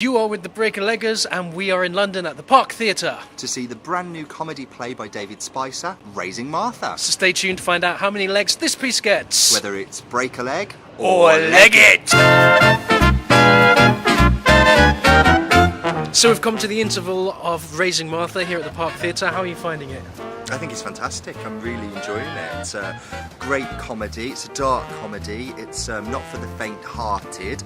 You are with the Break-a-Leggers and we are in London at the Park Theatre to see the brand new comedy play by David Spicer, Raising Martha. So stay tuned to find out how many legs this piece gets. Whether it's break a leg or leg it! So we've come to the interval of Raising Martha here at the Park Theatre. How are you finding it? I think it's fantastic. I'm really enjoying it. It's a great comedy. It's a dark comedy. It's not for the faint-hearted.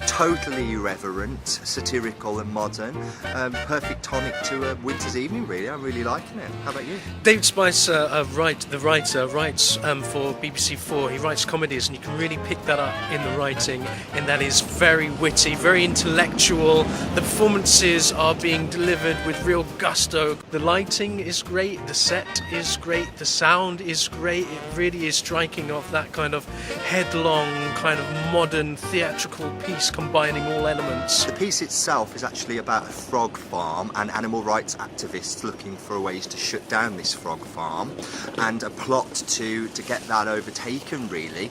Totally irreverent, satirical and modern. Perfect tonic to a winter's evening, really. I'm really liking it. How about you? David Spicer, the writer, writes for BBC4. He writes comedies and you can really pick that up in the writing, and that is very witty, very intellectual. The performances are being delivered with real gusto. The lighting is great, the set is great, the sound is great. It really is striking off that kind of headlong, kind of modern theatrical piece combining all elements. The piece itself is actually about a frog farm and animal rights activists looking for ways to shut down this frog farm and a plot to get that overtaken, really.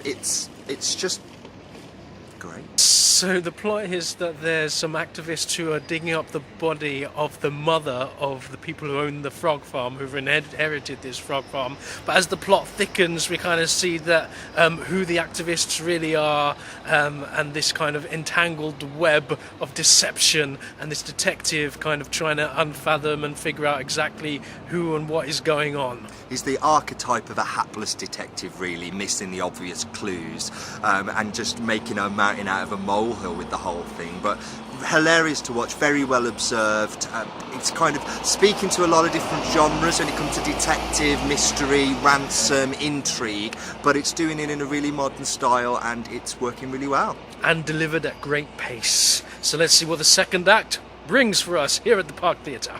It's just great. So the plot is that there's some activists who are digging up the body of the mother of the people who own the frog farm, who've inherited this frog farm. But as the plot thickens, we kind of see that who the activists really are, and this kind of entangled web of deception, and this detective kind of trying to unfathom and figure out exactly who and what is going on. He's the archetype of a hapless detective, really, missing the obvious clues and just making a mountain out of a molehill with the whole thing. But hilarious to watch, very well observed. It's kind of speaking to a lot of different genres when it comes to detective, mystery, ransom, intrigue, but it's doing it in a really modern style and it's working really well. And delivered at great pace. So let's see what the second act brings for us here at the Park Theatre.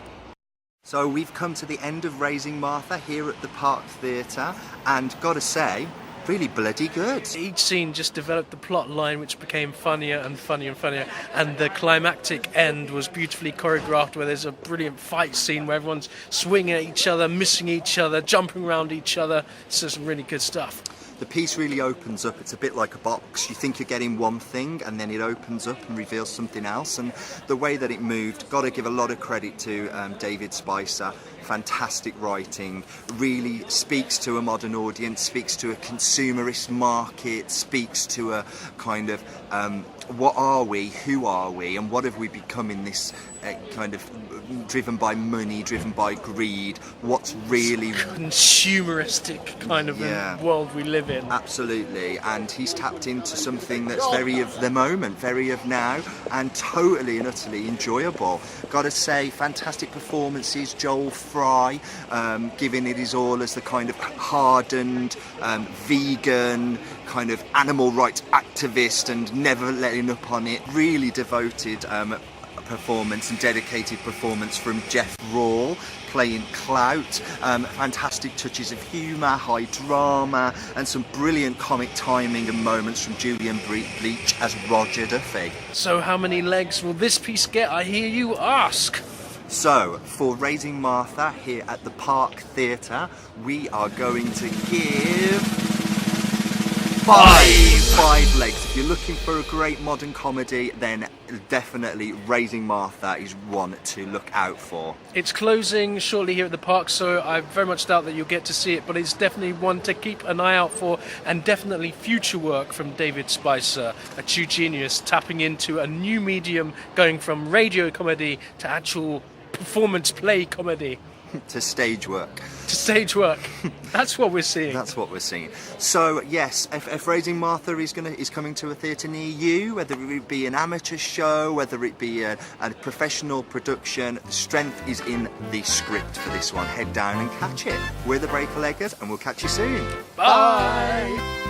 So we've come to the end of Raising Martha here at the Park Theatre, and gotta say, really bloody good. Each scene just developed the plot line, which became funnier and funnier and funnier, and the climactic end was beautifully choreographed, where there's a brilliant fight scene where everyone's swinging at each other, missing each other, jumping around each other. So some really good stuff. The piece really opens up. It's a bit like a box. You think you're getting one thing and then it opens up and reveals something else, and the way that it moved, got to give a lot of credit to David Spicer. Fantastic writing, really speaks to a modern audience, speaks to a consumerist market, speaks to a kind of what are we, who are we, and what have we become in this kind of driven by money, driven by greed, what's really consumeristic kind of world we live in. Absolutely, and he's tapped into something that's very of the moment, very of now, and totally and utterly enjoyable. Gotta say, fantastic performances. Joel Fry giving it his all as the kind of hardened vegan kind of animal rights activist and never letting up on it. Really devoted performance and dedicated performance from Jeff Rawle playing Clout. Fantastic touches of humour, high drama, and some brilliant comic timing and moments from Julian Bleach as Roger Duffy. So how many legs will this piece get, I hear you ask? So, for Raising Martha here at the Park Theatre, we are going to give five legs. If you're looking for a great modern comedy, then definitely Raising Martha is one to look out for. It's closing shortly here at the park, so I very much doubt that you'll get to see it, but it's definitely one to keep an eye out for, and definitely future work from David Spicer, a true genius, tapping into a new medium, going from radio comedy to actual performance play comedy. To stage work. To stage work. That's what we're seeing. That's what we're seeing. So yes, if Raising Martha is coming to a theatre near you, whether it be an amateur show, whether it be a professional production, the strength is in the script for this one. Head down and catch it. We're the Break-a-Leggers, and we'll catch you soon. Bye.